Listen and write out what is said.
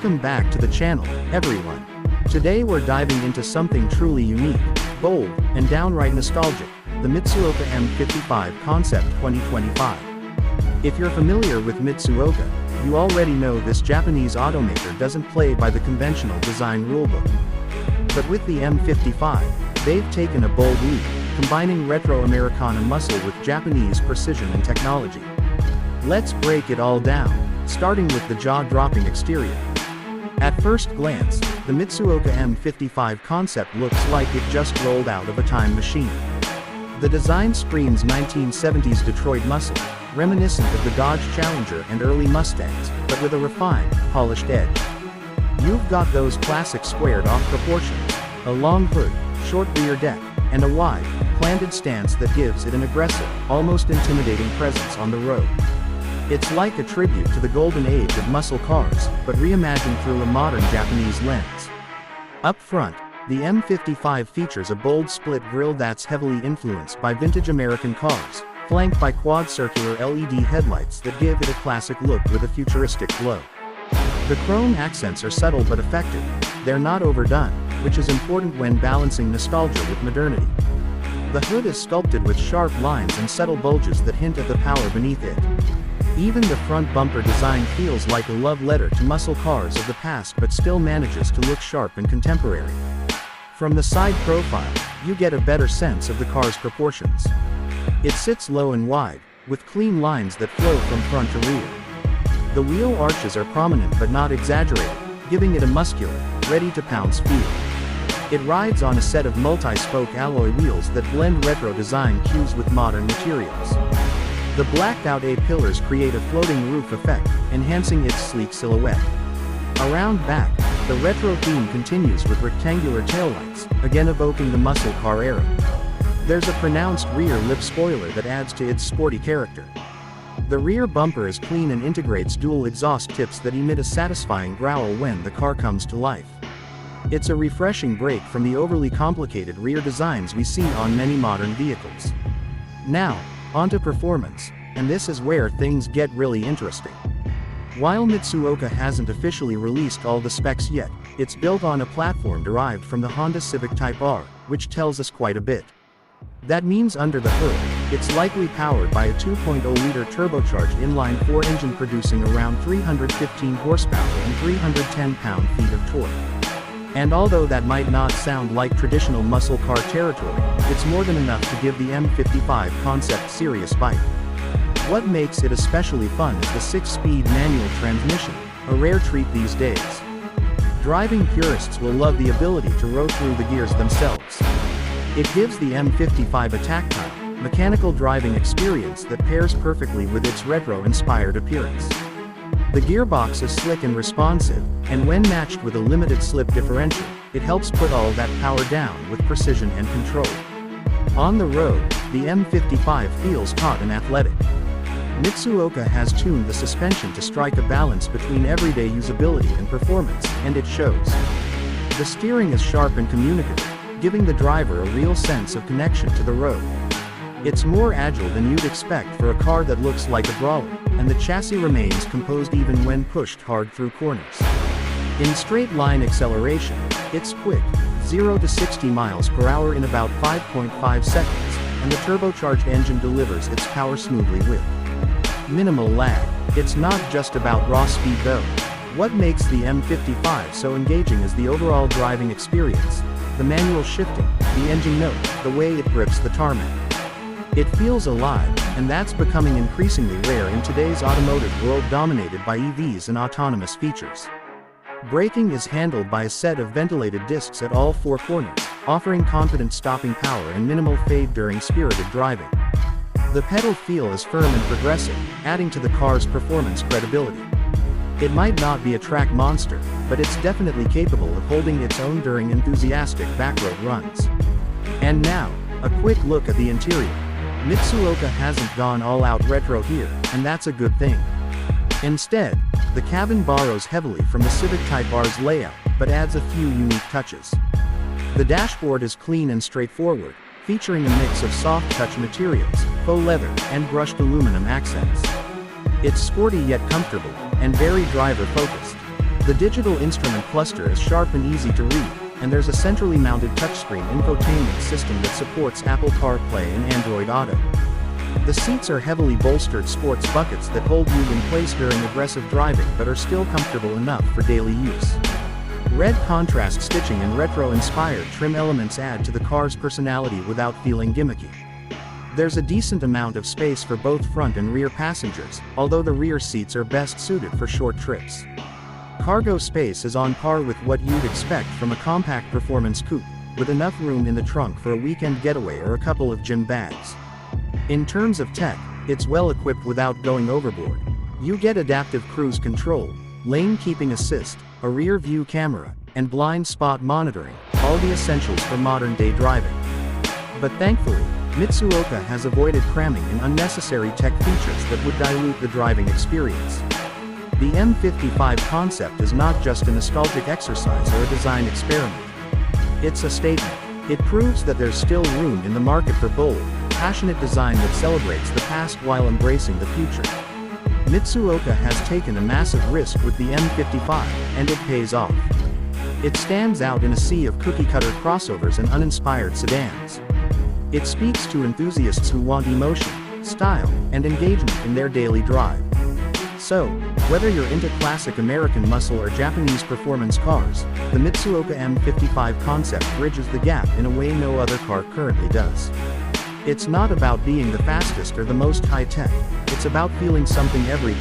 Welcome back to the channel, everyone. Today we're diving into something truly unique, bold, and downright nostalgic, the Mitsuoka M55 Concept 2025. If you're familiar with Mitsuoka, you already know this Japanese automaker doesn't play by the conventional design rulebook. But with the M55, they've taken a bold leap, combining retro Americana muscle with Japanese precision and technology. Let's break it all down, starting with the jaw-dropping exterior. At first glance, the Mitsuoka M55 Concept looks like it just rolled out of a time machine. The design screams 1970s Detroit muscle, reminiscent of the Dodge Challenger and early Mustangs, but with a refined, polished edge. You've got those classic squared-off proportions, a long hood, short rear deck, and a wide, planted stance that gives it an aggressive, almost intimidating presence on the road. It's like a tribute to the golden age of muscle cars, but reimagined through a modern Japanese lens. Up front, the M55 features a bold split grille that's heavily influenced by vintage American cars, flanked by quad-circular LED headlights that give it a classic look with a futuristic glow. The chrome accents are subtle but effective. They're not overdone, which is important when balancing nostalgia with modernity. The hood is sculpted with sharp lines and subtle bulges that hint at the power beneath it. Even the front bumper design feels like a love letter to muscle cars of the past but still manages to look sharp and contemporary. From the side profile, you get a better sense of the car's proportions. It sits low and wide, with clean lines that flow from front to rear. The wheel arches are prominent but not exaggerated, giving it a muscular, ready-to-pounce feel. It rides on a set of multi-spoke alloy wheels that blend retro design cues with modern materials. The blacked-out A-pillars create a floating roof effect, enhancing its sleek silhouette. Around back, the retro theme continues with rectangular taillights, again evoking the muscle car era. There's a pronounced rear lip spoiler that adds to its sporty character. The rear bumper is clean and integrates dual exhaust tips that emit a satisfying growl when the car comes to life. It's a refreshing break from the overly complicated rear designs we see on many modern vehicles. Now, onto performance, and this is where things get really interesting. While Mitsuoka hasn't officially released all the specs yet, it's built on a platform derived from the Honda Civic Type R, which tells us quite a bit. That means under the hood, it's likely powered by a 2.0-liter turbocharged inline-4 engine producing around 315 horsepower and 310 pound-feet of torque. And although that might not sound like traditional muscle car territory, it's more than enough to give the M55 Concept serious bite. What makes it especially fun is the 6-speed manual transmission, a rare treat these days. Driving purists will love the ability to row through the gears themselves. It gives the M55 a tactile, mechanical driving experience that pairs perfectly with its retro-inspired appearance. The gearbox is slick and responsive, and when matched with a limited slip differential, it helps put all that power down with precision and control. On the road, the M55 feels taut and athletic. Mitsuoka has tuned the suspension to strike a balance between everyday usability and performance, and it shows. The steering is sharp and communicative, giving the driver a real sense of connection to the road. It's more agile than you'd expect for a car that looks like a brawler, and the chassis remains composed even when pushed hard through corners. In straight-line acceleration, it's quick, 0 to 60 miles per hour in about 5.5 seconds, and the turbocharged engine delivers its power smoothly with minimal lag. It's not just about raw speed though. What makes the M55 so engaging is the overall driving experience, the manual shifting, the engine note, the way it grips the tarmac. It feels alive, and that's becoming increasingly rare in today's automotive world dominated by EVs and autonomous features. Braking is handled by a set of ventilated discs at all four corners, offering confident stopping power and minimal fade during spirited driving. The pedal feel is firm and progressive, adding to the car's performance credibility. It might not be a track monster, but it's definitely capable of holding its own during enthusiastic backroad runs. And now, a quick look at the interior. Mitsuoka hasn't gone all out retro here, and that's a good thing. Instead, the cabin borrows heavily from the Civic Type R's layout, but adds a few unique touches. The dashboard is clean and straightforward, featuring a mix of soft-touch materials, faux leather, and brushed aluminum accents. It's sporty yet comfortable, and very driver-focused. The digital instrument cluster is sharp and easy to read, and there's a centrally mounted touchscreen infotainment system that supports Apple CarPlay and Android Auto. The seats are heavily bolstered sports buckets that hold you in place during aggressive driving but are still comfortable enough for daily use. Red contrast stitching and retro-inspired trim elements add to the car's personality without feeling gimmicky. There's a decent amount of space for both front and rear passengers, although the rear seats are best suited for short trips. Cargo space is on par with what you'd expect from a compact performance coupe, with enough room in the trunk for a weekend getaway or a couple of gym bags. In terms of tech, it's well equipped without going overboard. You get adaptive cruise control, lane keeping assist, a rear view camera, and blind spot monitoring, all the essentials for modern-day driving. But thankfully, Mitsuoka has avoided cramming in unnecessary tech features that would dilute the driving experience. The M55 Concept is not just a nostalgic exercise or a design experiment. It's a statement. It proves that there's still room in the market for bold, passionate design that celebrates the past while embracing the future. Mitsuoka has taken a massive risk with the M55, and it pays off. It stands out in a sea of cookie-cutter crossovers and uninspired sedans. It speaks to enthusiasts who want emotion, style, and engagement in their daily drive. So, whether you're into classic American muscle or Japanese performance cars, the Mitsuoka M55 Concept bridges the gap in a way no other car currently does. It's not about being the fastest or the most high-tech, it's about feeling something every time